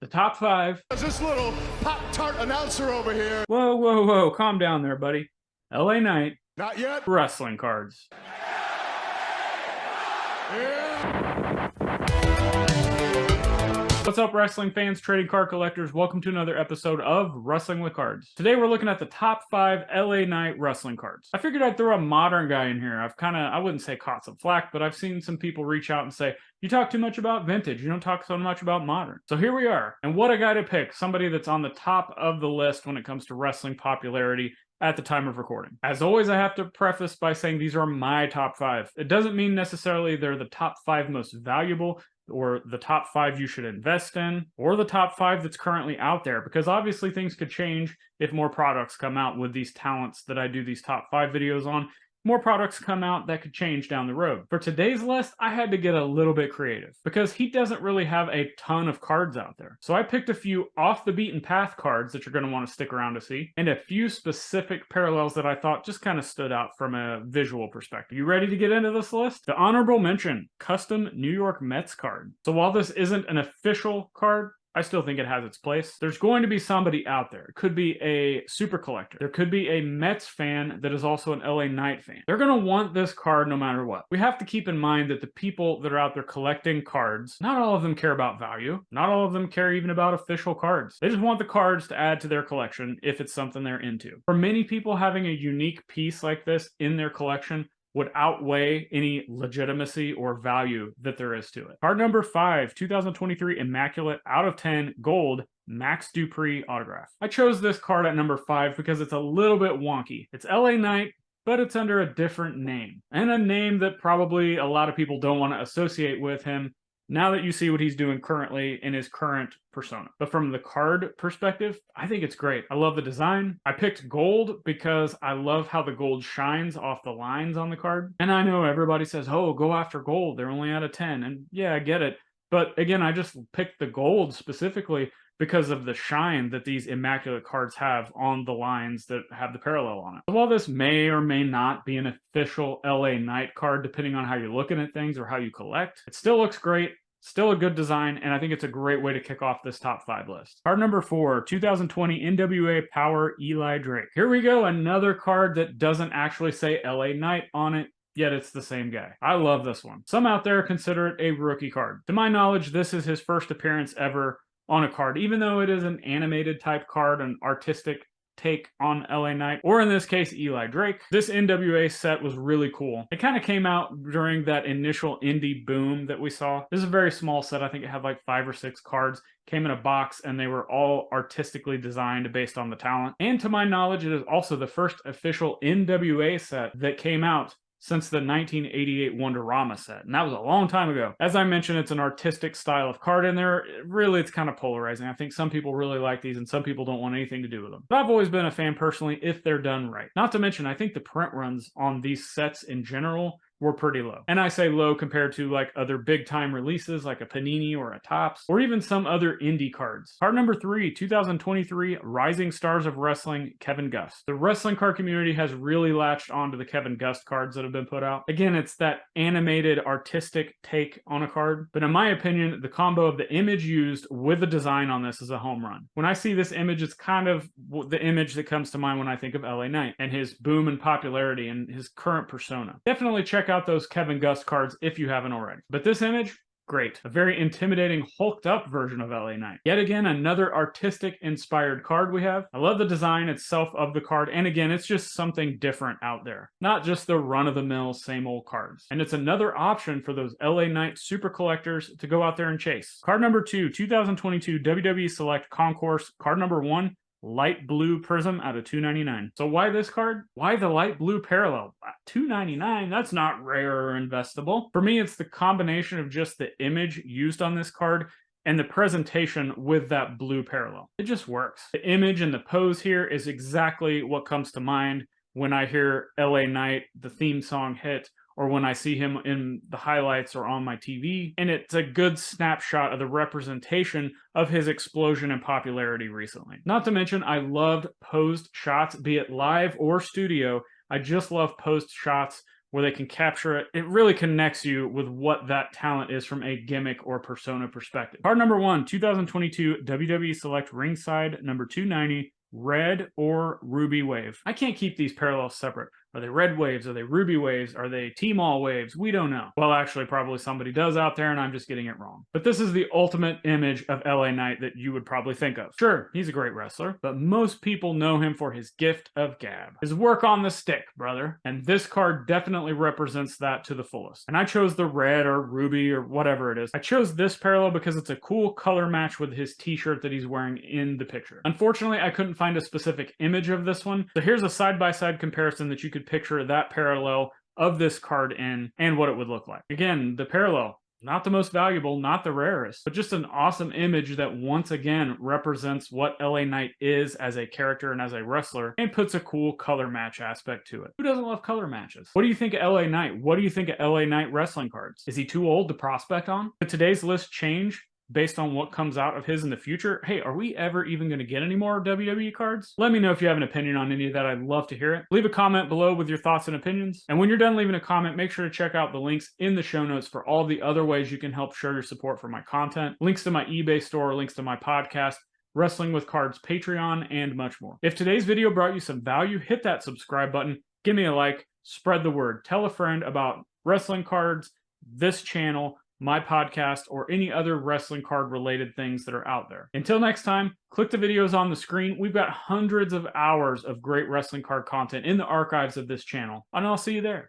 The top five. This little Pop-Tart announcer over here. Whoa, whoa, whoa. Calm down there, buddy. LA Knight. Not yet. Wrestling cards. Yeah. What's up, wrestling fans, trading card collectors? Welcome to another episode of Wrestling with Cards. Today we're looking at the top 5 LA Knight wrestling cards. I figured I'd throw a modern guy in here. I wouldn't say caught some flack, but I've seen some people reach out and say, you talk too much about vintage, you don't talk so much about modern. So here we are, and what a guy to pick, somebody that's on the top of the list when it comes to wrestling popularity at the time of recording. As always, I have to preface by saying these are my top 5. It doesn't mean necessarily they're the top 5 most valuable, or the top 5 you should invest in, or the top 5 that's currently out there, because obviously things could change if more products come out with these talents that I do these top 5 videos on. More products come out that could change down the road. For today's list, I had to get a little bit creative because he doesn't really have a ton of cards out there. So I picked a few off the beaten path cards that you're going to want to stick around to see, and a few specific parallels that I thought just kind of stood out from a visual perspective. You ready to get into this list? The honorable mention, custom New York Mets card. So while this isn't an official card, I still think it has its place. There's going to be somebody out there. It could be a super collector. There could be a Mets fan that is also an LA Knight fan. They're going to want this card no matter what. We have to keep in mind that the people that are out there collecting cards, not all of them care about value. Not all of them care even about official cards. They just want the cards to add to their collection if it's something they're into. For many people, having a unique piece like this in their collection would outweigh any legitimacy or value that there is to it. Card number 5, 2023 Immaculate out of 10 gold Max Dupree autograph. I chose this card at number 5 because it's a little bit wonky. It's LA Knight, but it's under a different name, and a name that probably a lot of people don't want to associate with him now that you see what he's doing currently in his current persona. But from the card perspective, I think it's great. I love the design. I picked gold because I love how the gold shines off the lines on the card. And I know everybody says, oh, go after gold. They're only out of 10. And yeah, I get it. But again, I just picked the gold specifically because of the shine that these immaculate cards have on the lines that have the parallel on it. So while this may or may not be an official LA Knight card, depending on how you're looking at things or how you collect, it still looks great. Still a good design, and I think it's a great way to kick off this top 5 list. Card number 4, 2020 NWA Power Eli Drake. Here we go, another card that doesn't actually say LA Knight on it, yet it's the same guy. I love this one. Some out there consider it a rookie card. To my knowledge, this is his first appearance ever on a card, even though it is an animated type card, an artistic take on LA Knight, or in this case, Eli Drake. This NWA set was really cool. It kind of came out during that initial indie boom that we saw. This is a very small set. I think it had like 5 or 6 cards, came in a box, and they were all artistically designed based on the talent. And to my knowledge, it is also the first official NWA set that came out since the 1988 Wonderama set, and that was a long time ago. As I mentioned, it's an artistic style of card in there. Really, it's kind of polarizing. I think some people really like these, and some people don't want anything to do with them. But I've always been a fan personally if they're done right. Not to mention, I think the print runs on these sets in general were pretty low. And I say low compared to like other big time releases like a Panini or a Topps, or even some other indie cards. Card number 3, 2023 Rising Stars of Wrestling Kevin Gust. The wrestling card community has really latched onto the Kevin Gust cards that have been put out. Again, it's that animated artistic take on a card, but in my opinion, the combo of the image used with the design on this is a home run. When I see this image, it's kind of the image that comes to mind when I think of LA Knight and his boom in popularity and his current persona. Definitely check out those Kevin Gust cards if you haven't already. But this image, great. A very intimidating, hulked up version of LA Knight. Yet again, another artistic inspired card we have. I love the design itself of the card, and again, it's just something different out there. Not just the run-of-the-mill, same old cards. And it's another option for those LA Knight super collectors to go out there and chase. Card number 2, 2022 WWE Select Concourse. Card number 1, light blue prism out of $2.99. So why this card? Why the light blue parallel? $2.99, that's not rare or investable. For me, it's the combination of just the image used on this card and the presentation with that blue parallel. It just works. The image and the pose here is exactly what comes to mind when I hear LA Knight, the theme song hit, or when I see him in the highlights or on my TV, and it's a good snapshot of the representation of his explosion in popularity recently. Not to mention, I loved posed shots, be it live or studio. I just love posed shots where they can capture it. It really connects you with what that talent is from a gimmick or persona perspective. Card number 1, 2022 WWE Select Ringside number 290, Red or Ruby Wave. I can't keep these parallels separate. Are they red waves? Are they ruby waves? Are they T-Mall waves? We don't know. Well, actually, probably somebody does out there, and I'm just getting it wrong. But this is the ultimate image of LA Knight that you would probably think of. Sure, he's a great wrestler, but most people know him for his gift of gab. His work on the stick, brother. And this card definitely represents that to the fullest. And I chose the red or ruby or whatever it is. I chose this parallel because it's a cool color match with his t-shirt that he's wearing in the picture. Unfortunately, I couldn't find a specific image of this one, so here's a side-by-side comparison that you could picture that parallel of this card in and what it would look like. Again, the parallel, not the most valuable, not the rarest, but just an awesome image that once again represents what LA Knight is as a character and as a wrestler, and puts a cool color match aspect to it. Who doesn't love color matches? What do you think of LA Knight? What do you think of LA Knight wrestling cards? Is he too old to prospect on? Could today's list change based on what comes out of his in the future? Hey, are we ever even going to get any more WWE cards? Let me know if you have an opinion on any of that. I'd love to hear it. Leave a comment below with your thoughts and opinions. And when you're done leaving a comment, make sure to check out the links in the show notes for all the other ways you can help show your support for my content. Links to my eBay store, links to my podcast, Wrestling with Cards Patreon, and much more. If today's video brought you some value, hit that subscribe button, give me a like, spread the word, tell a friend about wrestling cards, this channel, my podcast, or any other wrestling card related things that are out there. Until next time, click the videos on the screen. We've got hundreds of hours of great wrestling card content in the archives of this channel, and I'll see you there.